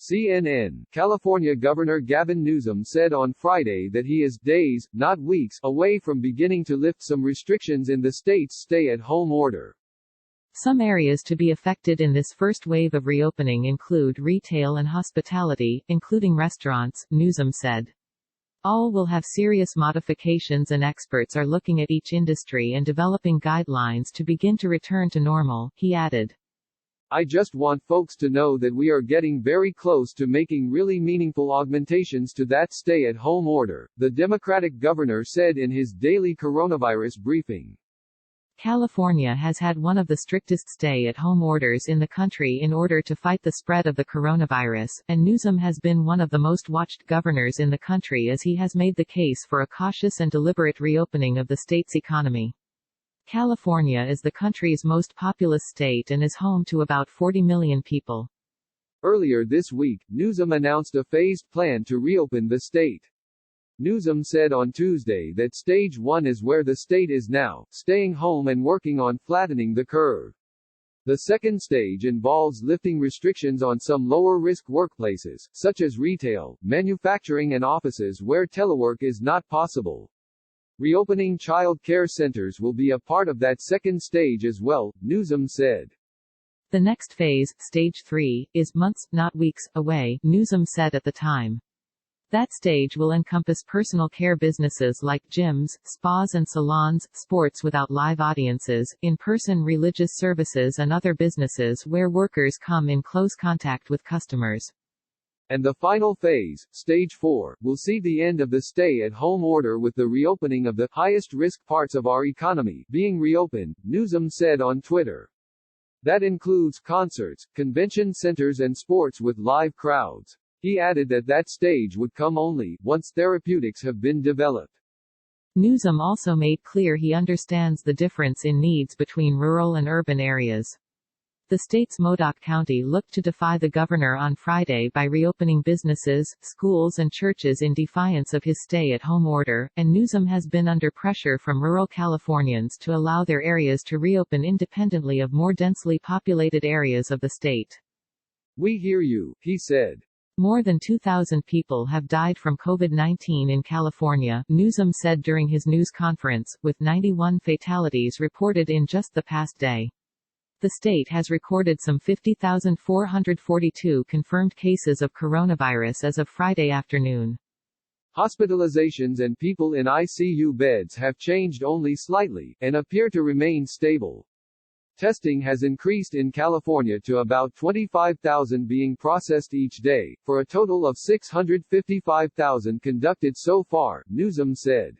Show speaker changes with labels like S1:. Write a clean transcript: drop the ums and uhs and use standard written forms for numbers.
S1: CNN. California Governor Gavin Newsom said on Friday that he is days, not weeks, away from beginning to lift some restrictions in the state's stay-at-home order.
S2: Some areas to be affected in this first wave of reopening include retail and hospitality, including restaurants, Newsom said. All will have serious modifications and experts are looking at each industry and developing guidelines to begin to return to normal, he added.
S1: I just want folks to know that we are getting very close to making really meaningful augmentations to that stay-at-home order, the Democratic governor said in his daily coronavirus briefing.
S2: California has had one of the strictest stay-at-home orders in the country in order to fight the spread of the coronavirus, and Newsom has been one of the most watched governors in the country as he has made the case for a cautious and deliberate reopening of the state's economy. California is the country's most populous state and is home to about 40 million people.
S1: Earlier this week, Newsom announced a phased plan to reopen the state. Newsom said on Tuesday that Stage 1 is where the state is now, staying home and working on flattening the curve. The second stage involves lifting restrictions on some lower-risk workplaces, such as retail, manufacturing and offices where telework is not possible. Reopening child care centers will be a part of that second stage as well, Newsom said.
S2: The next phase, Stage 3, is months, not weeks, away, Newsom said at the time. That stage will encompass personal care businesses like gyms, spas and salons, sports without live audiences, in-person religious services and other businesses where workers come in close contact with customers.
S1: And the final phase, Stage 4, will see the end of the stay-at-home order with the reopening of the highest-risk parts of our economy being reopened, Newsom said on Twitter. That includes concerts, convention centers and sports with live crowds. He added that that stage would come only once therapeutics have been developed.
S2: Newsom also made clear he understands the difference in needs between rural and urban areas. The state's Modoc County looked to defy the governor on Friday by reopening businesses, schools and churches in defiance of his stay-at-home order, and Newsom has been under pressure from rural Californians to allow their areas to reopen independently of more densely populated areas of the state.
S1: We hear you, he said.
S2: More than 2,000 people have died from COVID-19 in California, Newsom said during his news conference, with 91 fatalities reported in just the past day. The state has recorded some 50,442 confirmed cases of coronavirus as of Friday afternoon.
S1: Hospitalizations and people in ICU beds have changed only slightly, and appear to remain stable. Testing has increased in California to about 25,000 being processed each day, for a total of 655,000 conducted so far, Newsom said.